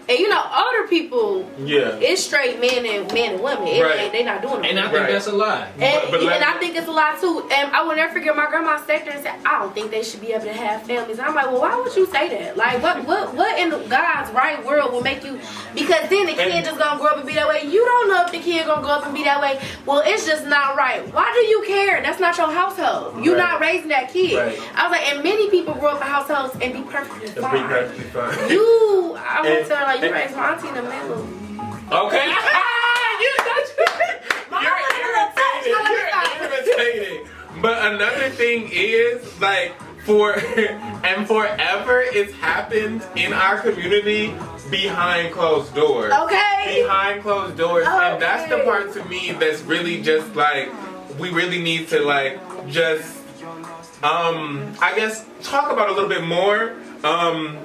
And you know, older people, Yeah. it's straight men and women. They not doing it. And I think Right. that's a lie. And I think it's a lot too. And I will never forget my grandma sat there and said, I don't think they should be able to have families. And I'm like, well, why would you say that? Like, what in God's right world will make you? Because then the kid just gonna grow up and be that way. You don't know if the kid gonna grow up and be that way. Well, it's just not right. Why do you care? That's not your household. You're not raising that kid. Right. I was like, and many people grow up in households and be perfectly It'll be fine. perfectly fine. I would tell her, like, you raised my auntie in the middle. Okay. You're irritating. But another thing is, like, forever it's happened in our community behind closed doors. Okay. Behind closed doors. Okay. And that's the part to me that's really just like, we really need to like just I guess talk about a little bit more. And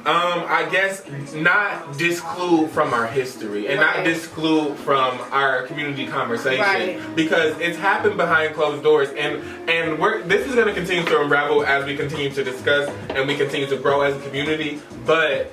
I guess not disclude from our history and not disclude from our community conversation, because it's happened behind closed doors, and this is going to continue to unravel as we continue to discuss and we continue to grow as a community, but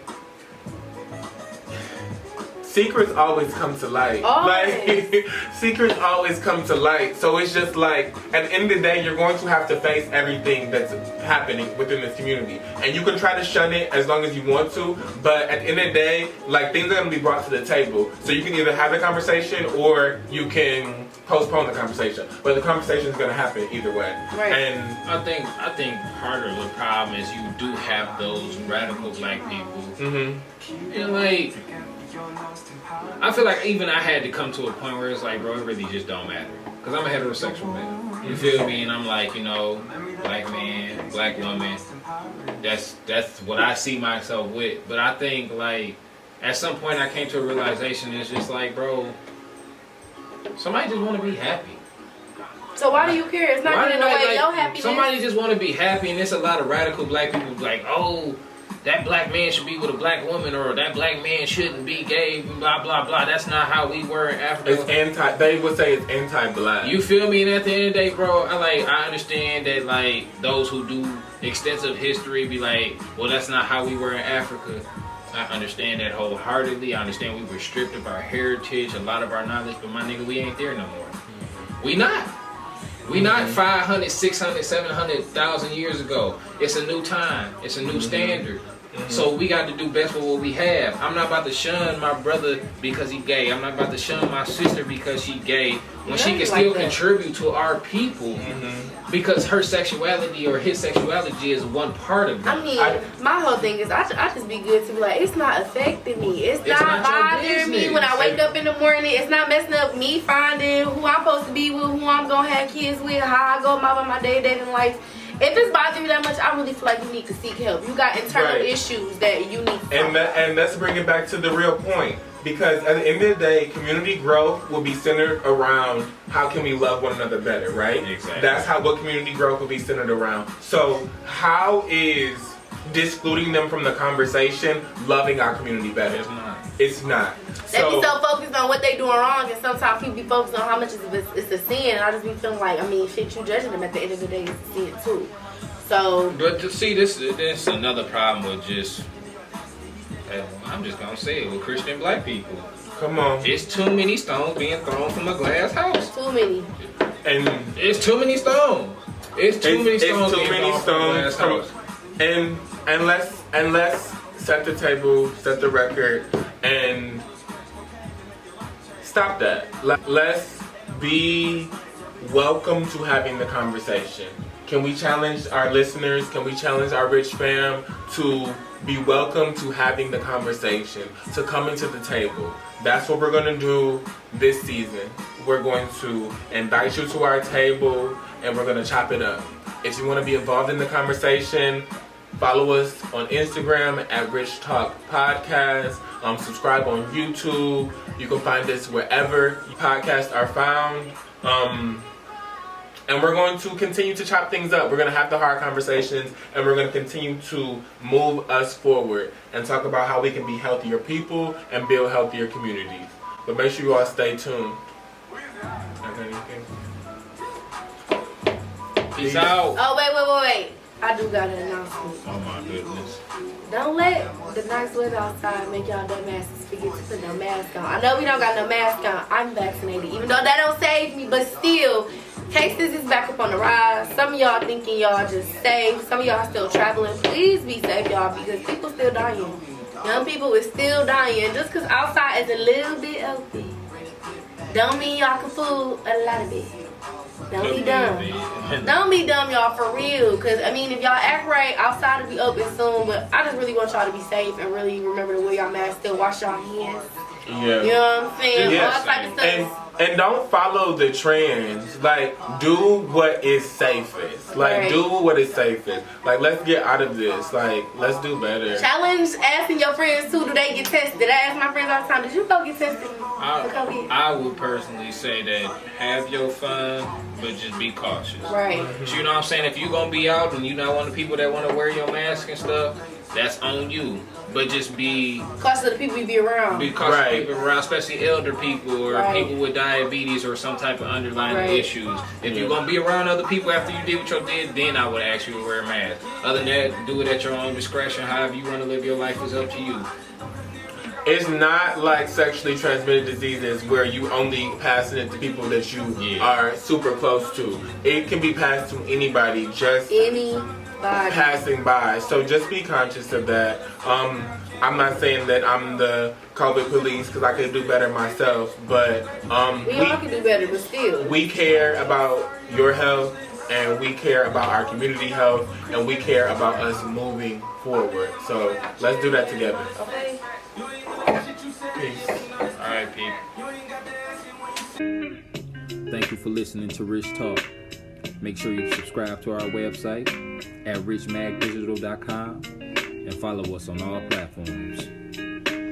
secrets always come to light. Like, secrets always come to light. So it's just like, at the end of the day, you're going to have to face everything that's happening within this community. And you can try to shun it as long as you want to, but at the end of the day, like, things are going to be brought to the table. So you can either have the conversation or you can postpone the conversation. But the conversation is going to happen either way. Right. And I think part of the problem is you do have those radical black people. And like, I feel like even I had to come to a point where it's like, bro, it really just don't matter. Because I'm a heterosexual man. You feel me? And I'm like, you know, black man, black woman. That's what I see myself with. But I think, like, at some point I came to a realization, it's just like, bro, somebody just want to be happy. So why do you care? It's not getting away your happiness. Somebody just want to be happy, and there's a lot of radical black people like, oh, that black man should be with a black woman, or that black man shouldn't be gay, blah, blah, blah. That's not how we were in Africa. it's they would say it's anti-black. You feel me? And at the end of the day, bro, I understand that, like, those who do extensive history be like, well, that's not how we were in Africa. I understand that wholeheartedly. I understand we were stripped of our heritage, a lot of our knowledge, but my nigga, we ain't there no more. We not. We not 500, 600, 700,000 years ago. It's a new time. It's a new standard. So we got to do best with what we have. I'm not about to shun my brother because he gay. I'm not about to shun my sister because she gay. When she can still contribute to our people, because her sexuality or his sexuality is one part of it. I mean, my whole thing is I just be good to be like, it's not affecting me. It's not bothering me when I wake up in the morning. It's not messing up me finding who I'm supposed to be with, who I'm going to have kids with, how I go about my day-to-day life. If it's bothering you that much, I really feel like you need to seek help. You got internal issues that you need to solve. And let's bring it back to the real point. Because at the end of the day, community growth will be centered around how can we love one another better, right? Exactly. That's what community growth will be centered around. So how is discluding them from the conversation loving our community better? It's not. It's not. They be so focused on what they doing wrong, and sometimes people be focused on how much it's a sin. And I just be feeling like, I mean, shit, you judging them at the end of the day, it's a sin too. So, but to see this another problem with just, I'm just gonna say it, with Christian black people. Come on. It's too many stones being thrown from a glass house. too many. And it's too many stones. It's too many stones being thrown from a glass house. And let's set the table, set the record, and stop that. Let's be welcome to having the conversation. Can we challenge our listeners? Can we challenge our rich fam to be welcome to having the conversation, to coming to the table? That's what we're going to do this season. We're going to invite you to our table and we're going to chop it up. If you want to be involved in the conversation, follow us on Instagram at Rich Talk Podcast. Subscribe on YouTube. You can find us wherever podcasts are found. And we're going to continue to chop things up. We're going to have the hard conversations, and we're going to continue to move us forward and talk about how we can be healthier people and build healthier communities. But make sure you all stay tuned. Peace out. Oh, wait. I do got an announcement. Oh my goodness. Don't let the nice weather outside make y'all dumbasses forget to put no mask on. I know we don't got no mask on. I'm vaccinated, even though that don't save me, but still, cases is back up on the rise. Some of y'all thinking y'all just safe. Some of y'all still traveling. Please be safe, y'all, because people still dying. Young people is still dying. Just because outside is a little bit open, don't mean y'all can fool a lot of it. Don't be dumb. Don't be dumb, y'all, for real. Because, I mean, if y'all act right, outside will be open soon. But I just really want y'all to be safe and really remember to wear y'all mask. Still wash y'all hands. Yeah. You know what I'm saying? Yes. All type of stuff. And don't follow the trends. Like, do what is safest. Like, Right. do what is safest. Like, let's get out of this. Like, let's do better. Challenge asking your friends, too, do they get tested? I ask my friends all the time, did you go get tested for COVID? I would personally say that have your fun, but just be cautious. Right. But you know what I'm saying? If you're going to be out and you're not one of the people that want to wear your mask and stuff, that's on you. But just be Cautious of the people you be around. cautious of Right. people around, especially elder people or Right. people with diabetes or some type of underlying Right. issues. If you're going to be around other people after you did what you did, then I would ask you to wear a mask. Other than that, do it at your own discretion. However you want to live your life is up to you. It's not like sexually transmitted diseases where you only passing it to people that you are super close to. It can be passed to anybody, just Anybody. passing by. So just be conscious of that. I'm not saying that I'm the COVID police because I could do better myself, but We all can do better, but still. we care about your health and we care about our community health and we care about us moving forward. So let's do that together. Okay. Peace. All right, people. Thank you for listening to Rich Talk. Make sure you subscribe to our website at richmagdigital.com and follow us on all platforms.